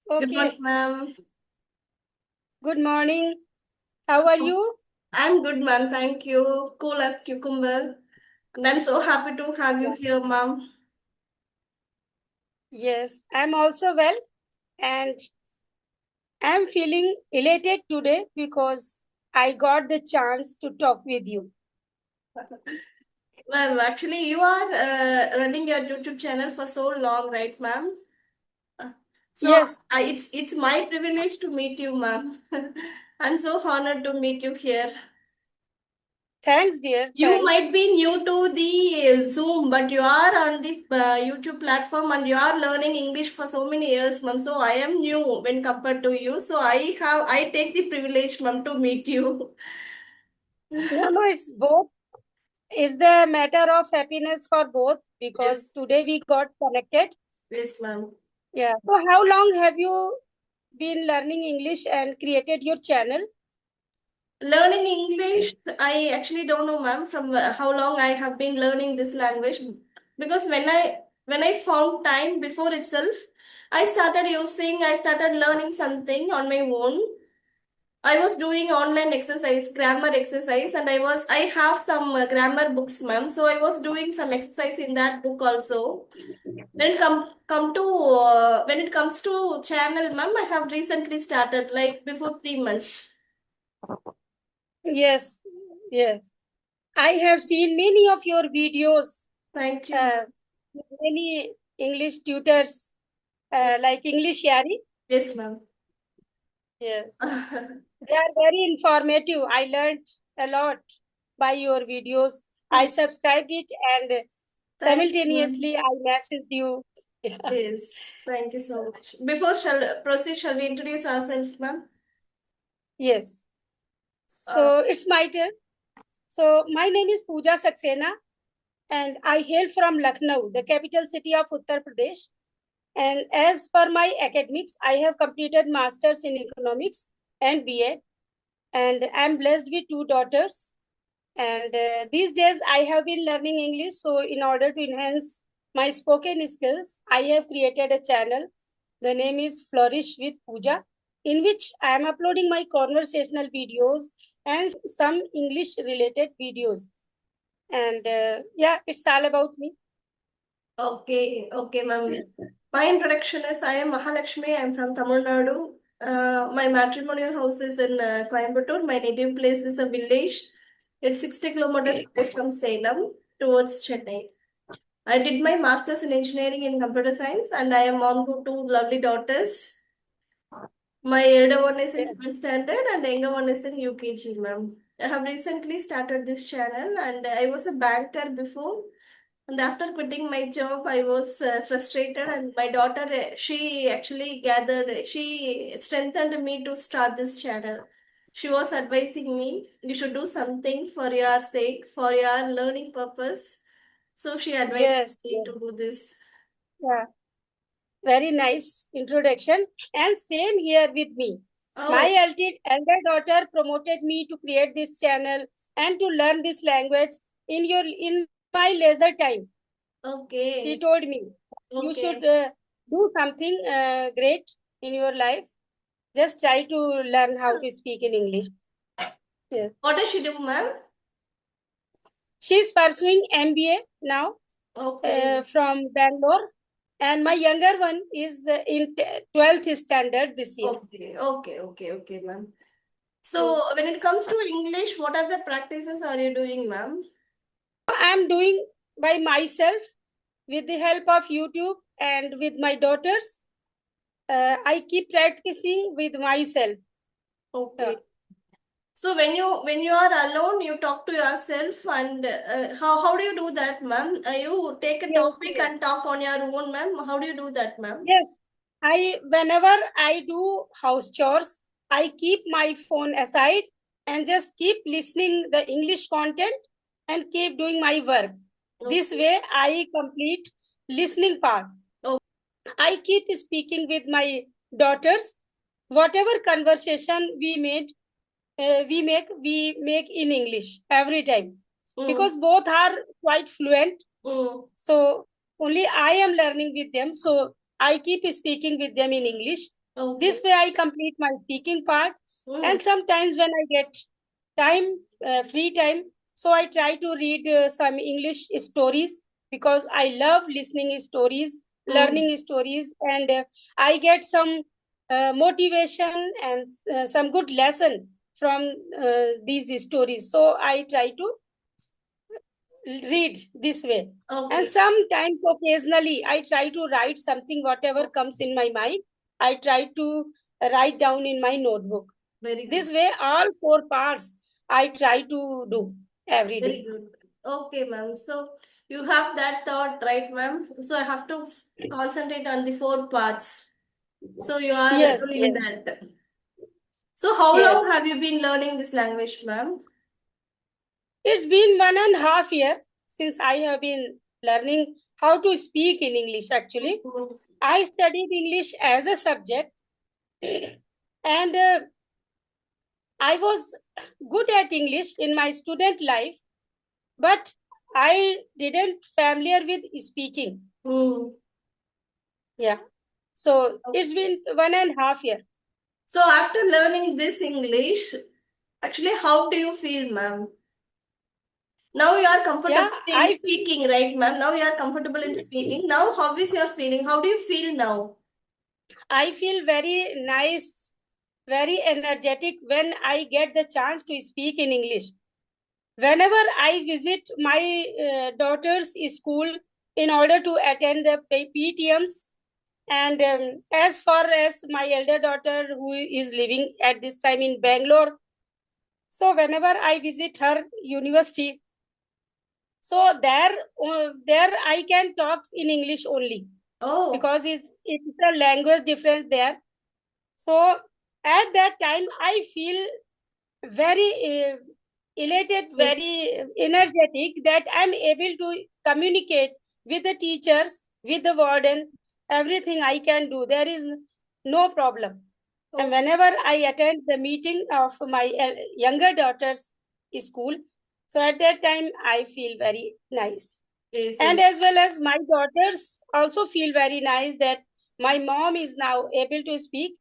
Good Okay. morning, ma'am. Good morning. How are you? I'm good, ma'am. Thank you. Cool as cucumber. And I'm so happy to have you Yeah. here, ma'am. Yes, I'm also well, and I'm feeling elated today because I got the chance to talk with you. Ma'am, actually, you are running your YouTube channel for so long, right, ma'am? Uh, So Yes, it's my privilege to meet you, ma'am. I'm so honored to meet you here. thanks, dear. You might Thanks. be new to the Zoom, but you are on the YouTube platform and you are learning English for so many years, ma'am. So I am new when compared to you. So I take the privilege, ma'am, to meet you. No, it's both. It's the matter of happiness for both Yes, because today we got connected. yes, ma'am. Yeah. So, how long have you been learning English and created your channel? Learning English, I actually don't know, ma'am, from how long I have been learning this language. Because when I found time before itself, I started learning something on my own. I was doing online exercise, grammar exercise, and I have some grammar books, ma'am. So I was doing some exercise in that book also. When it comes to channel, ma'am, I have recently started, like before 3 months. Yes, yes. I have seen many of your videos, Thank you, uh, ma'am. many English tutors like English Yari. Yes, ma'am. Yes, they are very informative. I learned a lot by your videos. I Thank, subscribed it and thank you, ma'am. simultaneously I messaged you. Yeah. Yes, thank you so much. Before shall proceed, shall we introduce ourselves, ma'am? Yes. Uh, So it's my turn. So my name is Pooja Saxena and I hail from Lucknow, the capital city of Uttar Pradesh. And as per my academics, I have completed masters in economics and BA, and I'm blessed with two daughters. And these days, I have been learning English. So, in order to enhance my spoken skills, I have created a channel. The name is Flourish with Pooja, in which I am uploading my conversational videos and some English related videos. And yeah, it's all about me. okay, okay, ma'am. My introduction is I am Mahalakshmi. I'm from Tamil Nadu. My matrimonial house is in Coimbatore. My native place is a village. It's 60 kilometers away from Salem towards Chennai. I did my master's in engineering in computer science, and I am mom to two lovely daughters. My elder one is in Yeah. 7th standard and the younger one is in UKG, ma'am. I have recently started this channel and I was a banker before. And after quitting my job, I was frustrated and my daughter, she actually she strengthened me to start this channel. She was advising me, you should do something for your sake, for your learning purpose. So she advised Yes. me Yes. to do this. Yeah. Very nice introduction. And same here with me. My Oh, elder daughter promoted me to create this channel and to learn this language in my leisure time. She okay. told me you should Okay. do something great in your life. Just try to learn how to speak in English. Yes. What does she do, ma'am? She's pursuing MBA now Okay. from Bangalore, and my younger one is in 12th standard this year. Okay, ma'am. Yes. So, when it comes to English, what are the practices are you doing, ma'am? I'm doing by myself with the help of YouTube and with my daughters. I keep practicing with myself. Okay. Yeah. So, when you are alone, you talk to yourself, and how do you do that, ma'am? You take a Yes, topic yes, and talk on your own, ma'am. How do you do that, ma'am? yes. I whenever I do house chores, I keep my phone aside and just keep listening the English content and keep doing my work. This Okay. way, I complete listening part. Oh, I keep speaking with my daughters. Whatever conversation we make in English every time mm, because both are quite fluent. mm, So only I am learning with them. So I keep speaking with them in English. Okay. This way I complete my speaking part. And sometimes when I get time, free time, so I try to read some English stories because I love listening stories, learning stories, and I get some motivation and some good lesson from these stories. So I try to read this way. Okay. And sometimes occasionally I try to write something, whatever comes in my mind, I try to write down in my notebook. Very good. This way, all four parts I try to do every Very day. good. Okay, ma'am. So you have that thought, right, ma'am? So I have to concentrate on the four parts. So you are Yes, doing yes, that. So how long yes. have you been learning this language, ma'am? It's been 1.5 years since I have been learning how to speak in English actually. Mhm. I studied English as a subject and I was good at English in my student life, but I didn't familiar with speaking. Mm. Yeah. So it's been 1.5 years. So after learning this English, actually, how do you feel, ma'am? Now you are Yeah, comfortable in I speaking, right, ma'am? Now you are comfortable in speaking. Now, how is your feeling? How do you feel now? I feel very nice, very energetic when I get the chance to speak in English. Whenever I visit my daughter's school in order to attend the PTMs, and as far as my elder daughter who is living at this time in Bangalore, so whenever I visit her university, so there I can talk in English only Oh, because it's a language difference there. So at that time, I feel very elated, very very energetic that I'm able to communicate with the teachers, with the warden, everything I can do. There is no problem. And okay. whenever I attend the meeting of my younger daughter's school, so at that time I feel very nice. Yes, And as well as my daughters also feel very nice that my mom is now able to speak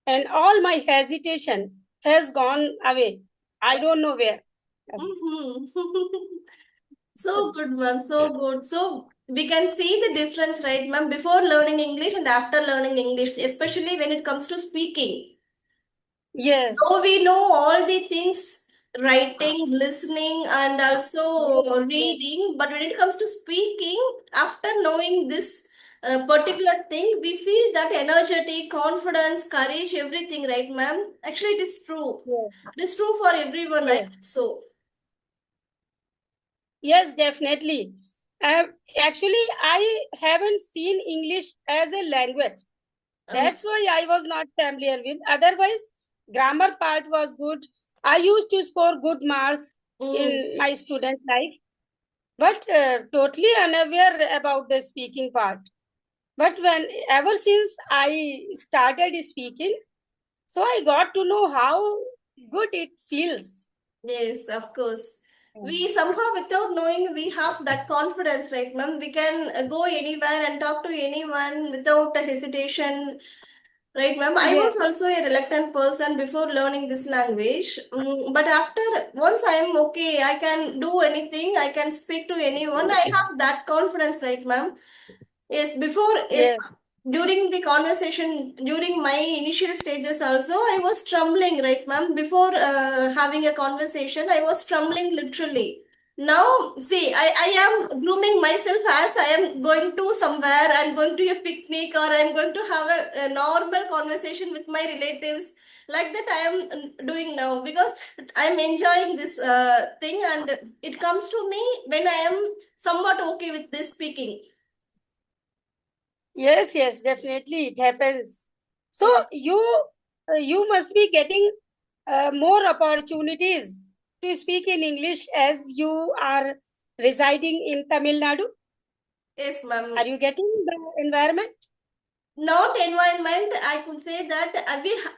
and all my hesitation has gone away. I don't know where. Mhm. So good, ma'am. So good. So we can see the difference, right, ma'am, before learning English and after learning English, especially when it comes to speaking. Yes. Though we know all the things, writing, listening, and also Yes. Yes. reading, but when it comes to speaking, after knowing this particular thing, we feel that energetic, confidence, courage, everything, right, ma'am? Actually, it is true. Yes. It is true for everyone, I Yes. hope so. Yes, definitely. Uh, Actually, I haven't seen English as a language. Um, That's why I was not familiar with. Otherwise, grammar part was good. I used to score good marks mm. in my student life, but totally unaware about the speaking part. But when ever since I started speaking, so I got to know how good it feels. Yes, of course. We somehow, without knowing, we have that confidence, right, ma'am? We can go anywhere and talk to anyone without a hesitation, right, ma'am? I was Yes, also a reluctant person before learning this language. But after, once I am okay, I can do anything, I can speak to anyone. I have that confidence, right, ma'am? Yes, before, yes, yes, during the conversation, during my initial stages also, I was trembling, right, ma'am? Before having a conversation, I was trembling literally. Now, see, I am grooming myself as I am going to somewhere, I'm going to a picnic, or I'm going to have a normal conversation with my relatives. Like that, I am doing now because I'm enjoying this thing, and it comes to me when I am somewhat okay with this speaking. yes, yes, definitely it happens. So you must be getting more opportunities to speak in English as you are residing in Tamil Nadu. Yes, ma'am. Are you getting the environment? Not environment, I could say that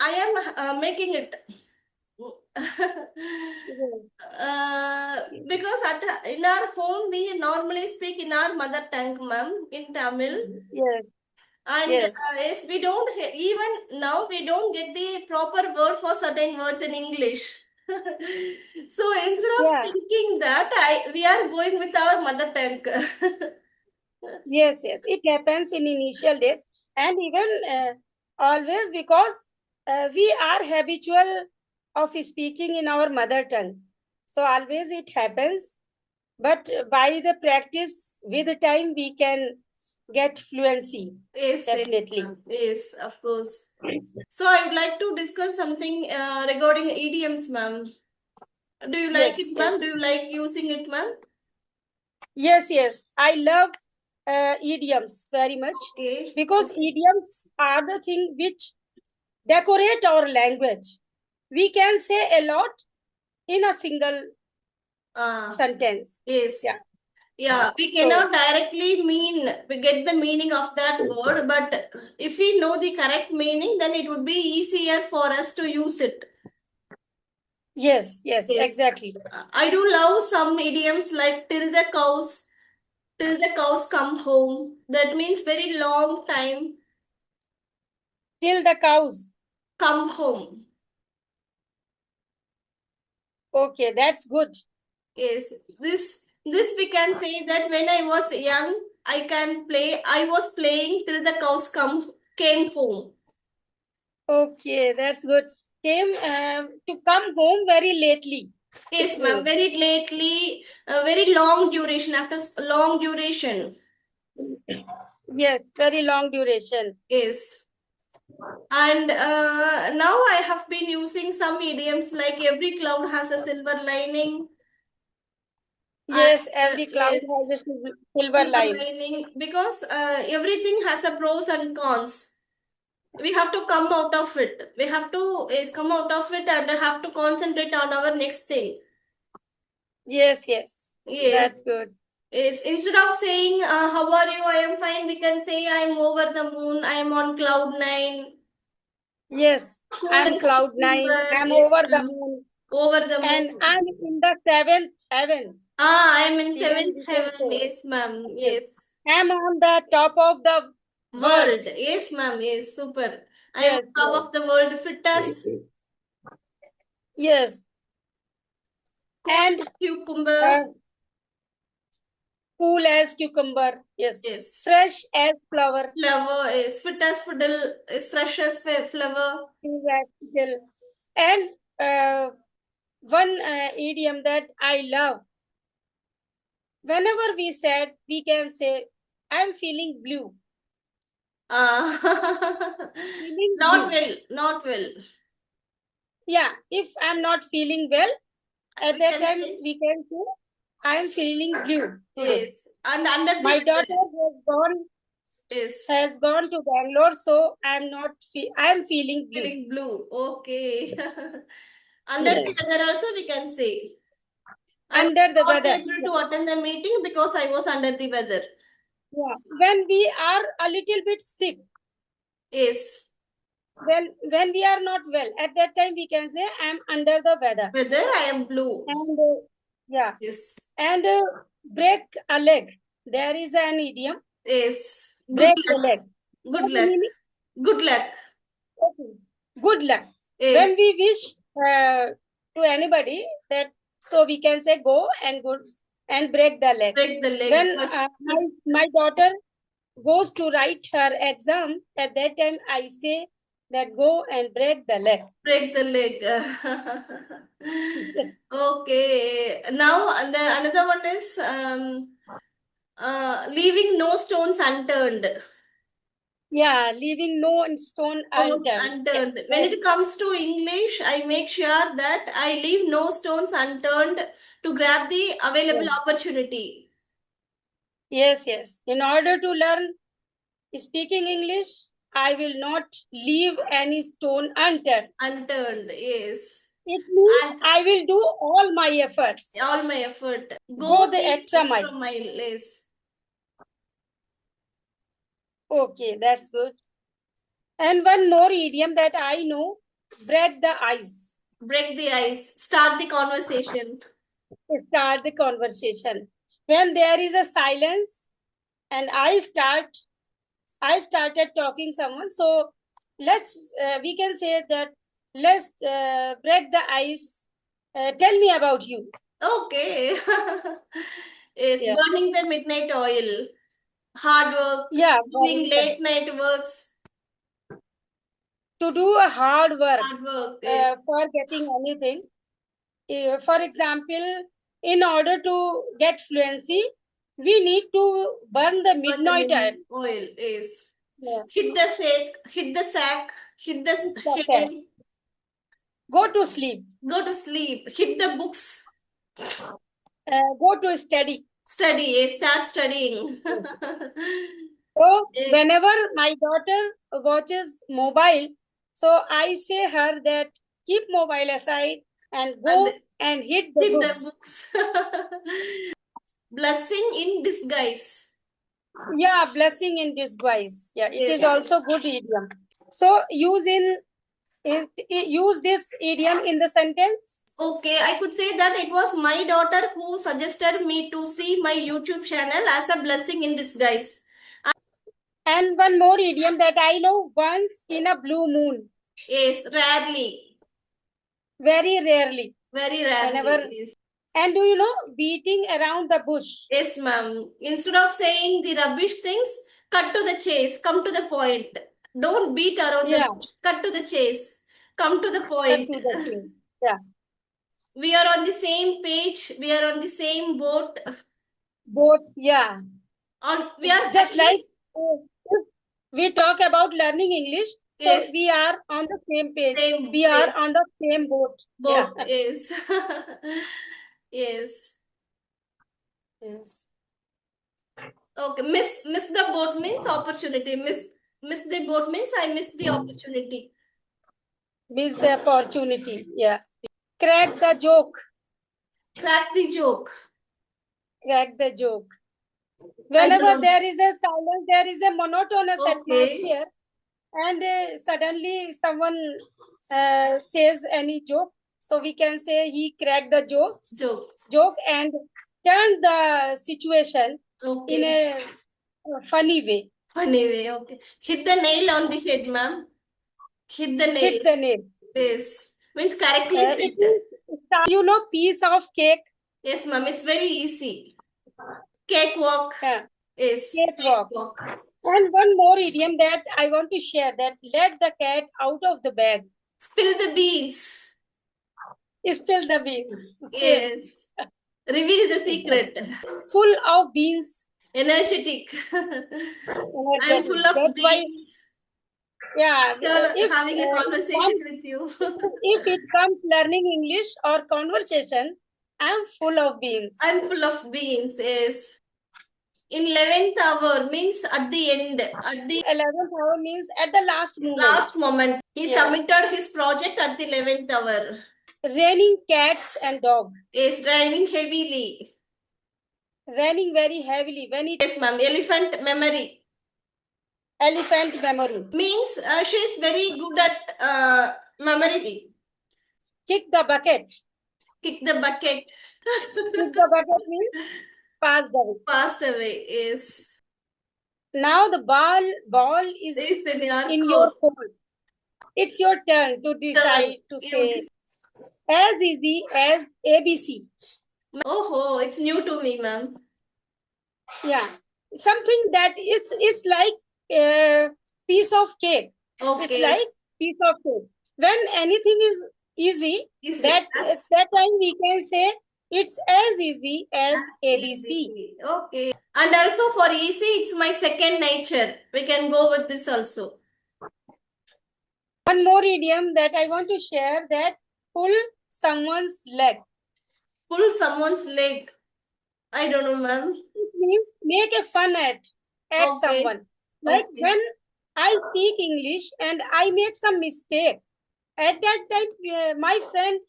I am making it. Yes, Because in our home we normally speak in our mother tongue, ma'am, in Tamil. yes, And Yes. yes, we don't even now we don't get the proper word for certain words in English. So instead of Yeah. thinking that, we are going with our mother tongue. Yes. Yes. It happens in initial days, and even always, because we are habitual of speaking in our mother tongue. So always it happens. But by the practice, with the time, we can get fluency. Yes, yes, Definitely. yes, of course. So I would like to discuss something regarding idioms, ma'am. Do you like Yes. it, ma'am? Yes. Do you like using it, ma'am? Yes. Yes. I love idioms very much, Okay. because idioms are the thing which decorate our language. We can say a lot in a single Ah, sentence. yes. Yeah. Yeah, we So, cannot directly we get the meaning of that word, but if we know the correct meaning, then it would be easier for us to use it. yes, yes, Yes. exactly. I do love some idioms like till the cows come home. That means very long time, Till the cows. come home. Okay, that's good. Yes, this we can say that when I was young, I was playing till the cows came home. Okay, that's good. Came to come home very lately. Yes, It ma'am. means. Very lately, very long duration, after long duration. Yes, very long duration. Yes. And now I have been using some idioms like every cloud has a silver lining. Yes, And every cloud has a yes, silver silver line. lining because everything has a pros and cons. We have to come out of it. We have to come out of it and have to concentrate on our next thing. Yes, yes, Yes. that's good. Is instead of saying how are you, I am fine, we can say I am over the moon, I am on cloud nine. Yes, I'm Coolest cloud nine. cucumber. I'm Yes, over the ma'am. moon, Over the and moon. I'm in the seventh heaven. Ah, I am in Even seventh we can heaven. say. Yes, ma'am. Yes, Yes. I'm on the top of the world. World. Yes, ma'am. Yes, super. I am on Yes, top of yes, the world. Fit us. yes, Cool and cucumber. uh, cool as cucumber. Yes, Yes. fresh as flower. Flower is fit as fiddle. Is fresh as flower. Cool as fiddle. And one idiom that I love. Whenever we said, we can say, "I'm feeling blue." Feeling Not blue. well. Not well. Yeah, if I'm not feeling well, at We that can time say we can say, "I'm feeling blue today." yes. And under the My daughter weather. Yes. has gone to Bangalore, so I'm feeling blue. Feeling blue. Okay. Under the Yes. weather also we can say. I was Under the not weather. able to attend the meeting because I was under the weather. Yeah. When we are a little bit sick, Yes. when we are not well, at that time we can say, "I'm under the weather." Weather, I am blue. And yeah, Yes. and break a leg. There is an idiom, Yes. Good break a luck. leg. Good What the luck. meaning? Good luck. Okay. Good luck. Yes. When we wish to anybody that, so we can say, "Go and good and break the leg." Break the leg. When But my daughter goes to write her exam, at that time I say that, "Go and break the leg." break the leg. Okay. Now the another one is leaving no stones unturned. Yeah, leaving no stone Stones unturned. Yeah, unturned. When that's it comes to English, I make sure that I leave no stones unturned to grab the available yeah. opportunity. Yes, yes. In order to learn speaking English, I will not leave any stone unturned. Unturned, yes. It means And I will do all my efforts. all my effort. Go Go the the extra mile. extra mile, yes. Okay, that's good. And one more idiom that I know, break the ice. Break the ice. Start the conversation. Start the conversation. When there is a silence and I start I started talking someone. So we can say that let's break the ice. Tell me about you. Okay. Yes, Yeah. burning the midnight oil, hard work, Yeah. doing late night works, To do a hard work hard work. Yes. for getting anything. For example, in order to get fluency, we need to burn the Burn the midnight oil. oil. Yes. Yeah. Hit the sack, hit the sack, hit the Okay. hay, Go to sleep. go to sleep, hit the books, Go to study. study, yes, start studying. So Yes. whenever my daughter watches mobile, so I say her that keep mobile aside and go and hit the Hit the books. books. Blessing in disguise. Yeah, blessing in disguise. Yeah, it Yes. is also good idiom. So use this idiom in the sentence. Okay, I could say that it was my daughter who suggested me to see my YouTube channel as a blessing in disguise. And one more idiom that I know, once in a blue moon. Yes, rarely. Very rarely. Very rarely. Whenever. Yes. And do you know, beating around the bush? Yes, ma'am. Instead of saying the rubbish things, cut to the chase, come to the point. Don't beat around the bush. Cut to the chase, come to the point. Cut to the chase. Yeah. We are on the same page. We are on the same boat. Both, yeah. We are just like we talk about learning English. So yes. we are on the same page. We yes. are on the same boat. Boat, Yeah. yes. Yes. Yes. Okay, miss the boat means opportunity. Miss the boat means I missed the opportunity. Miss the opportunity. Yeah. Crack the joke. Crack the joke. Crack the joke. Whenever there is a silence, there is a monotonous atmosphere, and suddenly someone says any joke. So we can say he cracked the joke and turned the situation in a funny way. Funny way, okay. Hit the nail on the head, ma'am. Hit the nail. Hit the nail. Yes. Means correctly said. You know, piece of cake. Yes, ma'am. It's very easy. Cake walk. Yeah. Yes. Cake walk. And one more idiom that I want to share, that let the cat out of the bag. Spill the beans. Spill the beans. Yes. Reveal the secret. Full of beans. Energetic. I'm full of beans. Yeah. If having a conversation with you. If it comes learning English or conversation, I'm full of beans. I'm full of beans, yes. In 11th hour means at the end. At the 11th hour means at the last moment. Last moment. He submitted his project at the 11th hour. Raining cats and dog. Yes, raining heavily. Raining very heavily. When it yes, ma'am. Elephant memory. Elephant memory. Means she is very good at memory. Kick the bucket. Kick the bucket. Kick the bucket means passed away. Passed away, yes. Now the ball is in your court. It's your turn to decide to say as easy as ABC. Oh, it's new to me, ma'am. Yeah, something that is like a piece of cake. Okay. It's like piece of cake. When anything is easy, that time we can say it's as easy as ABC. Okay. And also for easy, it's my second nature. We can go with this also. One more idiom that I want to share, that pull someone's leg. Pull someone's leg. I don't know, ma'am. It means make a fun at someone. Like when I speak English and I make some mistake, at that time my friend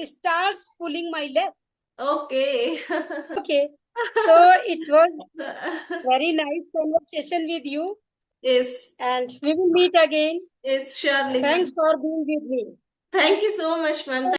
starts pulling my leg. Okay. Okay. So it was very nice conversation with you. Yes. And we will meet again. Yes, surely. Thanks for being with me. Thank you so much, ma'am.